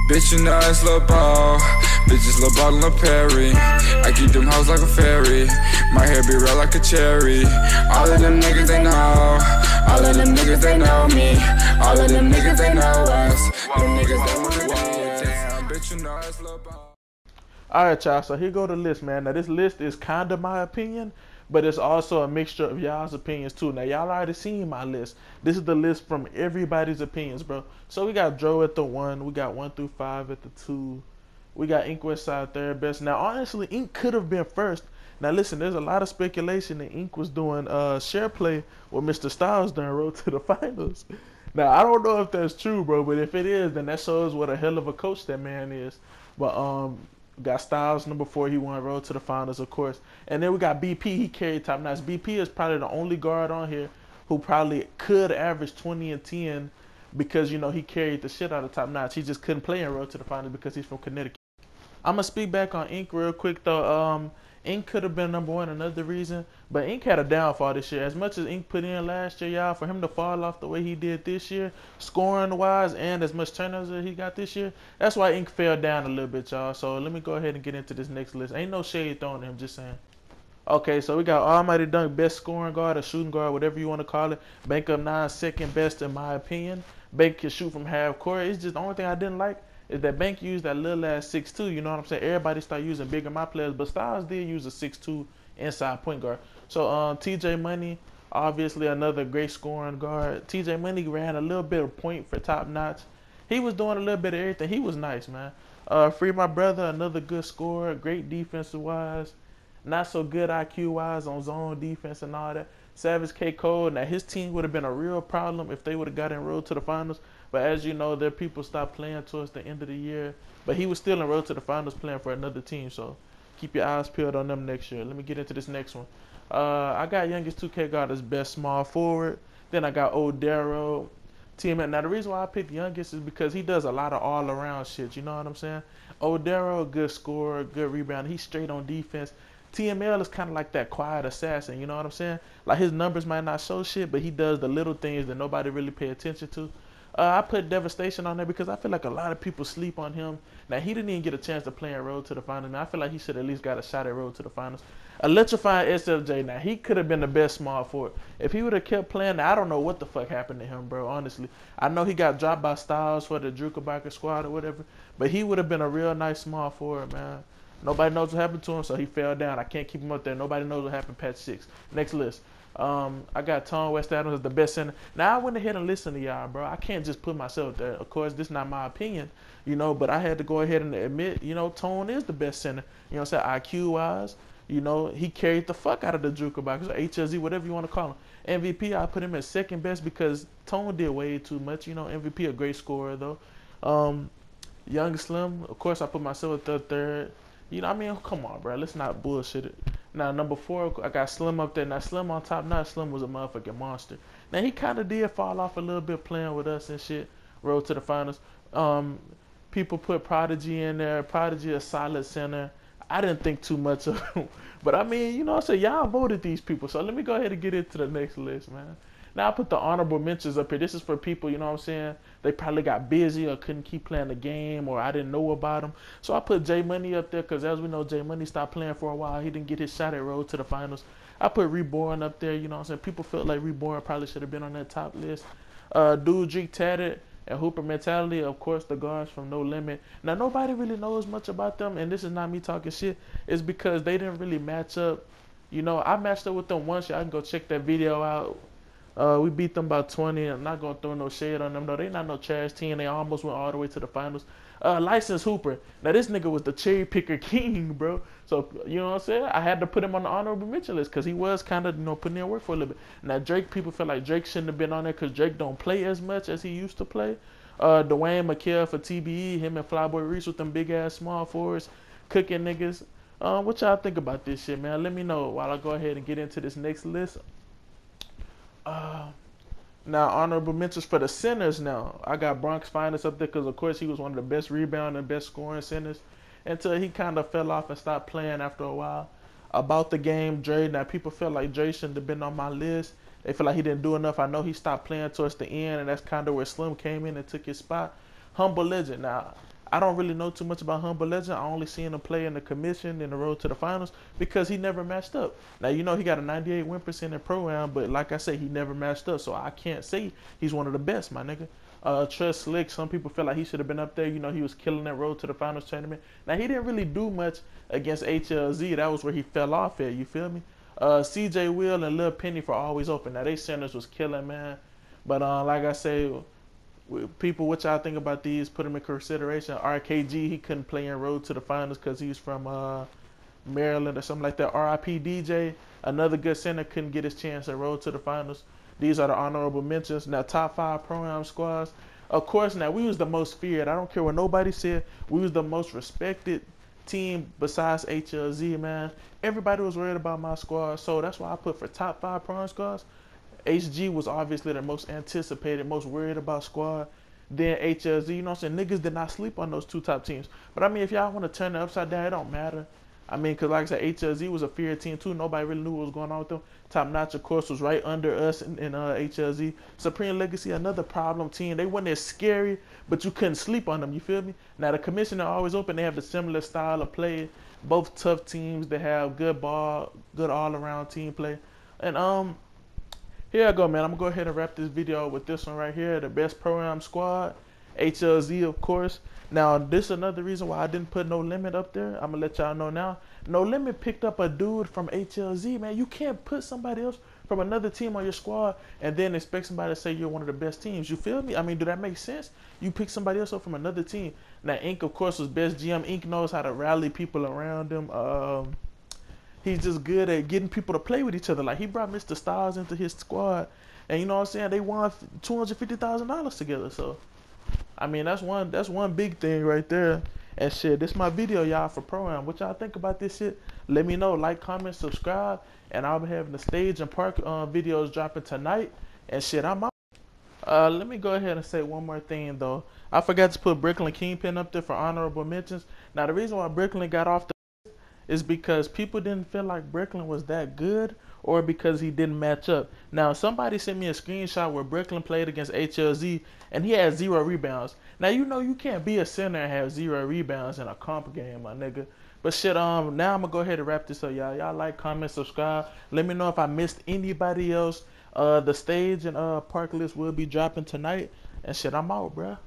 Bitch, you know it's Lil Ball. Bitches Lil Ball and Perry. I keep them hoes like a fairy. My hair be red like a cherry. All of them niggas, they know. All of them niggas, they know me. All of them niggas, they know us. Them niggas, they wanna be damn. Bitch, you know it's Lil Ball. Alright, y'all, so here go the list, man. Now, this list is kind of my opinion, but it's also a mixture of y'all's opinions, too. Now, y'all already seen my list. This is the list from everybody's opinions, bro. So, we got Dro at the 1. We got 1 through 5 at the 2. We got Ink Westside third best. Now, honestly, Ink could have been first. Now, listen, there's a lot of speculation that Ink was doing share play with Mr. Styles during Road to the Finals. Now, I don't know if that's true, bro, but if it is, then that shows what a hell of a coach that man is. But, got Styles number 4. He won Road to the Finals, of course. And then we got BP. He carried top notch. BP is probably the only guard on here who probably could average 20 and 10 because, you know, he carried the shit out of top notch. He just couldn't play in Road to the Finals because he's from Connecticut. I'm going to speak back on Ink real quick, though. Ink could have been number 1 another reason, but Ink had a downfall this year. As much as Ink put in last year, y'all, for him to fall off the way he did this year, scoring-wise, and as much turnovers as he got this year, that's why Ink fell down a little bit, y'all. So let me go ahead and get into this next list. Ain't no shade thrown at him, just saying. Okay, so we got Almighty Dunk, best scoring guard or shooting guard, whatever you want to call it. Bank up 9, second best in my opinion. Bank can shoot from half court. It's just the only thing I didn't like is that Bank used that little ass 6'2", you know what I'm saying? Everybody start using bigger my players, but Styles did use a 6'2" inside point guard. So TJ Money, obviously another great scoring guard. TJ Money ran a little bit of point for top notch. He was doing a little bit of everything. He was nice, man. Free My Brother, another good scorer, great defensive wise, not so good IQ wise on zone defense and all that. Savage K. Cole, now his team would have been a real problem if they would have got in Road to the Finals. But as you know, their people stopped playing towards the end of the year. But he was still in Road to the Finals playing for another team. So keep your eyes peeled on them next year. Let me get into this next one. I got Youngest 2K guard as best small forward. Then I got Odero. Teammate. Now the reason why I picked Youngest is because he does a lot of all-around shit. You know what I'm saying? Odero, good scorer, good rebound. He's straight on defense. TML is kind of like that quiet assassin, you know what I'm saying? Like his numbers might not show shit, but he does the little things that nobody really pay attention to. I put Devastation on there because I feel like a lot of people sleep on him. Now, he didn't even get a chance to play in Road to the Finals. Man, I feel like he should at least got a shot at Road to the Finals. Electrifying SFJ, now, he could have been the best small forward. If he would have kept playing, I don't know what the fuck happened to him, bro, honestly. I know he got dropped by Styles for the Drukerbacher squad or whatever, but he would have been a real nice small forward, man. Nobody knows what happened to him, so he fell down. I can't keep him up there. Nobody knows what happened patch 6. Next list. I got Tom West Adams as the best center. Now, I went ahead and listened to y'all, bro. I can't just put myself there. Of course, this is not my opinion, you know, but I had to go ahead and admit, you know, Tone is the best center. You know what I'm saying? IQ-wise, you know, he carried the fuck out of the Drukerbacher, HLZ, whatever you want to call him. MVP, I put him at second best because Tone did way too much. You know, MVP, a great scorer, though. Young Slim, of course, I put myself at the third. You know, I mean, come on, bro. Let's not bullshit it. Now, number 4, I got Slim up there. Now, Slim on top notch. Slim was a motherfucking monster. Now, he kind of did fall off a little bit playing with us and shit. Road to the Finals. People put Prodigy in there. Prodigy a solid center. I didn't think too much of him. But, I mean, you know what I'm saying? Y'all voted these people. So, let me go ahead and get into the next list, man. Now, I put the honorable mentions up here. This is for people, you know what I'm saying? They probably got busy or couldn't keep playing the game or I didn't know about them. So I put J Money up there because as we know, J Money stopped playing for a while. He didn't get his shot at Road to the Finals. I put Reborn up there, you know what I'm saying? People felt like Reborn probably should have been on that top list. Dude, Dreek Tatted, and Hooper Mentality, of course, the guards from No Limit. Now, nobody really knows much about them, and this is not me talking shit. It's because they didn't really match up. You know, I matched up with them once. Y'all can go check that video out. We beat them by 20. I'm not going to throw no shade on them, though. They not no trash team. They almost went all the way to the finals. License Hooper. Now, this nigga was the cherry picker king, bro. So, you know what I'm saying? I had to put him on the honorable mention list because he was kind of, you know, putting in work for a little bit. Now, Drake, people feel like Drake shouldn't have been on there because Drake don't play as much as he used to play. Dwayne McKell for TBE. Him and Flyboy Reese with them big-ass small forwards. Cooking niggas. What y'all think about this shit, man? Let me know while I go ahead and get into this next list. Now, honorable mentions for the centers now. I got Bronx Finest up there because, of course, he was one of the best rebounding and best scoring centers until he kind of fell off and stopped playing after a while. About the game, Dre. Now, people feel like Dre shouldn't have been on my list. They feel like he didn't do enough. I know he stopped playing towards the end, and that's kind of where Slim came in and took his spot. Humble Legend. Now, I don't really know too much about Humble Legend. I only seen him play in the commission in the road to the finals because he never matched up. Now, you know, he got a 98 win percent in Proam, but like I said, he never matched up. So I can't say he's one of the best, my nigga. Trust Slick, some people feel like he should have been up there. You know, he was killing that road to the finals tournament. Now, he didn't really do much against HLZ. That was where he fell off at, you feel me? CJ Will and Lil Penny for Always Open. Now, they centers was killing, man. But like I say, people, what y'all think about these? Put them in consideration. RKG, he couldn't play in road to the finals because he's from Maryland or something like that. RIP DJ, another good center, couldn't get his chance at road to the finals. These are the honorable mentions. Now, top 5 Proam squads. Of course, now, we was the most feared. I don't care what nobody said. We was the most respected team besides HLZ, man. Everybody was worried about my squad, so that's why I put for top 5 Proam squads. HG was obviously the most anticipated, most worried about squad. Then HLZ, you know what I'm saying? Niggas did not sleep on those 2 top teams. But I mean, if y'all want to turn it upside down, it don't matter. I mean, because like I said, HLZ was a feared team too. Nobody really knew what was going on with them. Top Notch, of course, was right under us in HLZ. Supreme Legacy, another problem team. They weren't as scary, but you couldn't sleep on them, you feel me? Now, the commissioner Always Open, they have the similar style of play. Both tough teams. They have good ball, good all-around team play. And here I go, man. I'm going to go ahead and wrap this video with this one right here. The best Proam squad. HLZ, of course. Now, this is another reason why I didn't put No Limit up there. I'm going to let y'all know now. No Limit picked up a dude from HLZ, man. You can't put somebody else from another team on your squad and then expect somebody to say you're one of the best teams. You feel me? I mean, do that make sense? You pick somebody else up from another team. Now, Ink, of course, was best GM. Ink knows how to rally people around him. He's just good at getting people to play with each other. Like, he brought Mr. Styles into his squad. And you know what I'm saying? They won $250,000 together. So, I mean, that's one big thing right there. And shit, this is my video, y'all, for Proam. What y'all think about this shit? Let me know. Like, comment, subscribe. And I'll be having the stage and park videos dropping tonight. And shit, I'm out. Let me go ahead and say one more thing, though. I forgot to put Brooklyn Kingpin up there for honorable mentions. Now, the reason why Brooklyn got off the is because people didn't feel like Brooklyn was that good or because he didn't match up. Now, somebody sent me a screenshot where Brooklyn played against HLZ and he had 0 rebounds. Now, you know you can't be a center and have 0 rebounds in a comp game, my nigga. But shit, now I'm going to go ahead and wrap this up, y'all. Y'all like, comment, subscribe. Let me know if I missed anybody else. The stage and park list will be dropping tonight. And shit, I'm out, bruh.